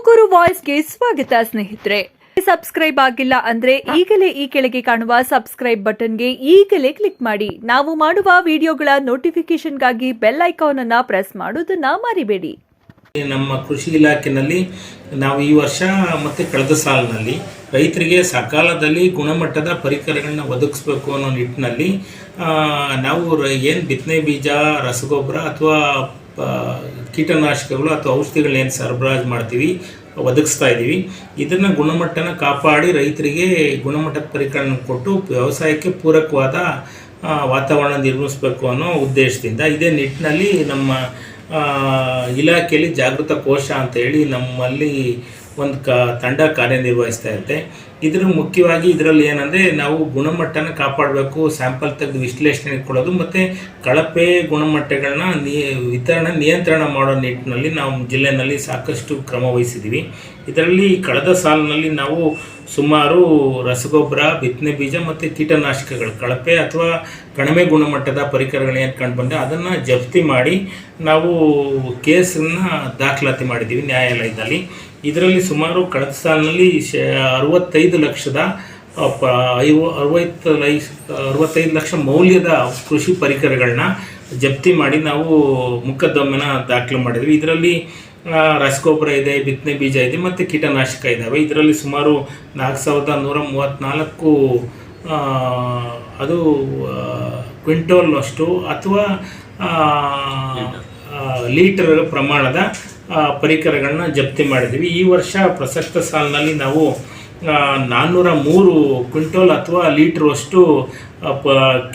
ತುಮಕೂರು ವಾಯ್ಸ್ಗೆ ಸ್ವಾಗತ ಸ್ನೇಹಿತರೆ. ಸಬ್ಸ್ಕ್ರೈಬ್ ಆಗಿಲ್ಲ ಅಂದ್ರೆ ಈಗಲೇ ಈ ಕೆಳಗೆ ಕಾಣುವ ಸಬ್ಸ್ಕ್ರೈಬ್ ಬಟನ್ಗೆ ಈಗಲೇ ಕ್ಲಿಕ್ ಮಾಡಿ. ನಾವು ಮಾಡುವ ವಿಡಿಯೋಗಳ ನೋಟಿಫಿಕೇಶನ್ಗಾಗಿ ಬೆಲ್ ಐಕಾನ್ ಅನ್ನು ಪ್ರೆಸ್ ಮಾಡೋದನ್ನ ಮರಿಬೇಡಿ. ನಮ್ಮ ಕೃಷಿ ಇಲಾಖೆಯಲ್ಲಿ ನಾವು ಈ ವರ್ಷ ಮತ್ತು ಕಳೆದ ಸಾಲಿನಲ್ಲಿ ರೈತರಿಗೆ ಸಕಾಲದಲ್ಲಿ ಗುಣಮಟ್ಟದ ಪರಿಕರಗಳನ್ನ ಒದಗಿಸ್ಬೇಕು ಅನ್ನೋ ನಿಟ್ಟಿನಲ್ಲಿ ನಾವು ಏನು ಬಿತ್ತನೆ ಬೀಜ, ರಸಗೊಬ್ಬರ ಅಥವಾ ಕೀಟನಾಶಕಗಳು ಅಥವಾ ಔಷಧಿಗಳೇನು ಸರಬರಾಜು ಮಾಡ್ತೀವಿ, ಒದಗಿಸ್ತಾ ಇದ್ದೀವಿ. ಇದನ್ನು ಗುಣಮಟ್ಟನ ಕಾಪಾಡಿ ರೈತರಿಗೆ ಗುಣಮಟ್ಟದ ಪರಿಕರಗಳನ್ನು ಕೊಟ್ಟು ವ್ಯವಸಾಯಕ್ಕೆ ಪೂರಕವಾದ ವಾತಾವರಣ ನಿರ್ಮಿಸಬೇಕು ಅನ್ನೋ ಉದ್ದೇಶದಿಂದ ಇದೇ ನಿಟ್ಟಿನಲ್ಲಿ ನಮ್ಮ ಇಲಾಖೆಯಲ್ಲಿ ಜಾಗೃತ ಕೋಶ ಅಂತ ಹೇಳಿ ನಮ್ಮಲ್ಲಿ ಒಂದು ತಂಡ ಕಾರ್ಯನಿರ್ವಹಿಸ್ತಾ ಇರುತ್ತೆ. ಮುಖ್ಯವಾಗಿ ಇದರಲ್ಲಿ ಏನಂದರೆ ನಾವು ಗುಣಮಟ್ಟನ ಕಾಪಾಡಬೇಕು, ಸ್ಯಾಂಪಲ್ ತೆಗೆದು ವಿಶ್ಲೇಷಣೆ ಕೊಡೋದು ಮತ್ತು ಕಳಪೆ ಗುಣಮಟ್ಟಗಳನ್ನ ವಿತರಣೆ ನಿಯಂತ್ರಣ ಮಾಡೋ ನಿಟ್ಟಿನಲ್ಲಿ ನಾವು ಜಿಲ್ಲೆಯಲ್ಲಿ ಸಾಕಷ್ಟು ಕ್ರಮ ವಹಿಸಿದ್ದೀವಿ. ಇದರಲ್ಲಿ ಕಳೆದ ಸಾಲಿನಲ್ಲಿ ನಾವು ಸುಮಾರು ರಸಗೊಬ್ಬರ, ಬಿತ್ತನೆ ಬೀಜ ಮತ್ತು ಕೀಟನಾಶಕಗಳು ಕಳಪೆ ಅಥವಾ ಕಡಿಮೆ ಗುಣಮಟ್ಟದ ಪರಿಕರಗಳು ಏನು ಕಂಡು ಬಂದರೆ ಅದನ್ನು ಜಪ್ತಿ ಮಾಡಿ ನಾವು ಕೇಸನ್ನು ದಾಖಲಾತಿ ಮಾಡಿದ್ದೀವಿ ನ್ಯಾಯಾಲಯದಲ್ಲಿ. ಇದರಲ್ಲಿ ಸುಮಾರು ಕಳೆದ ಸಾಲಿನಲ್ಲಿ 65 ಲಕ್ಷ ಮೌಲ್ಯದ ಕೃಷಿ ಪರಿಕರಗಳನ್ನ ಜಪ್ತಿ ಮಾಡಿ ನಾವು ಮೊಕದ್ದಮೆನ ದಾಖಲು ಮಾಡಿದ್ವಿ. ಇದರಲ್ಲಿ ರಸಗೊಬ್ಬರ ಇದೆ, ಬಿತ್ತನೆ ಬೀಜ ಇದೆ ಮತ್ತು ಕೀಟನಾಶಕ ಇದ್ದಾವೆ. ಇದರಲ್ಲಿ ಸುಮಾರು 4134 ಅದು ಕ್ವಿಂಟೋಲ್ನಷ್ಟು ಅಥವಾ ಲೀಟರ್ ಪ್ರಮಾಣದ ಪರಿಕರಗಳನ್ನ ಜಪ್ತಿ ಮಾಡಿದ್ದೀವಿ. ಈ ವರ್ಷ ಪ್ರಸಕ್ತ ಸಾಲಿನಲ್ಲಿ ನಾವು 403 ಕ್ವಿಂಟೋಲ್ ಅಥವಾ ಲೀಟ್ರಷ್ಟು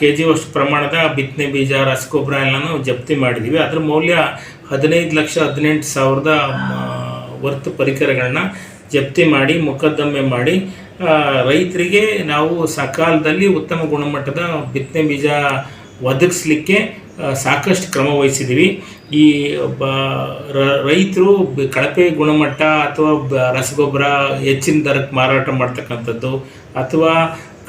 KG ಪ್ರಮಾಣದ ಬಿತ್ತನೆ ಬೀಜ, ರಸಗೊಬ್ಬರ ಎಲ್ಲನೂ ಜಪ್ತಿ ಮಾಡಿದ್ದೀವಿ. ಅದರ ಮೌಲ್ಯ 15,18,000 ವರ್ತ್ ಪರಿಕರಗಳನ್ನ ಜಪ್ತಿ ಮಾಡಿ ಮೊಕದ್ದಮೆ ಮಾಡಿ ರೈತರಿಗೆ ನಾವು ಸಕಾಲದಲ್ಲಿ ಉತ್ತಮ ಗುಣಮಟ್ಟದ ಬಿತ್ತನೆ ಬೀಜ ಒದಗಿಸ್ಲಿಕ್ಕೆ ಸಾಕಷ್ಟು ಕ್ರಮ ವಹಿಸಿದ್ದೀವಿ. ಈ ರೈತರು ಕಳಪೆ ಗುಣಮಟ್ಟ ಅಥವಾ ರಸಗೊಬ್ಬರ ಹೆಚ್ಚಿನ ದರಕ್ಕೆ ಮಾರಾಟ ಮಾಡ್ತಕ್ಕಂಥದ್ದು ಅಥವಾ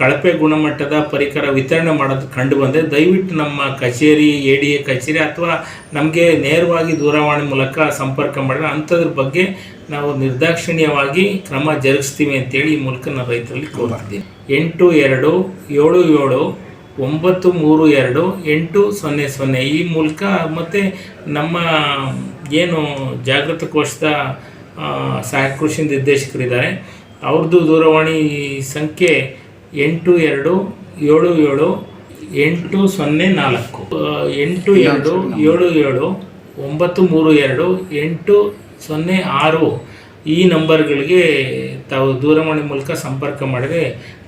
ಕಳಪೆ ಗುಣಮಟ್ಟದ ಪರಿಕರ ವಿತರಣೆ ಮಾಡೋದು ಕಂಡು ಬಂದರೆ ದಯವಿಟ್ಟು ನಮ್ಮ ಕಚೇರಿ, ADA ಕಚೇರಿ ಅಥವಾ ನಮಗೆ ನೇರವಾಗಿ ದೂರವಾಣಿ ಮೂಲಕ ಸಂಪರ್ಕ ಮಾಡಿದ್ರೆ ಅಂಥದ್ರ ಬಗ್ಗೆ ನಾವು ನಿರ್ದಾಕ್ಷಿಣ್ಯವಾಗಿ ಕ್ರಮ ಜರುಗಿಸ್ತೀವಿ ಅಂತೇಳಿ ಈ ಮೂಲಕ ನಾನು ರೈತರಲ್ಲಿ ಕೋರ್ತಿದ್ದೀನಿ. 8277932800 ಈ ಮೂಲಕ ಮತ್ತು ನಮ್ಮ ಏನು ಜಾಗೃತ ಕೋಶದ ಸಹಾಯಕ ಕೃಷಿ ನಿರ್ದೇಶಕರಿದ್ದಾರೆ ಅವ್ರದ್ದು ದೂರವಾಣಿ ಸಂಖ್ಯೆ 8277804800 8277932806 ಈ ನಂಬರ್ಗಳಿಗೆ ತಾವು ದೂರವಾಣಿ ಮೂಲಕ ಸಂಪರ್ಕ ಮಾಡಿದರೆ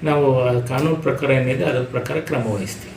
ನಾವು ಕಾನೂನು ಪ್ರಕಾರ ಏನಿದೆ ಅದರ ಪ್ರಕಾರ ಕ್ರಮ ವಹಿಸ್ತೀವಿ.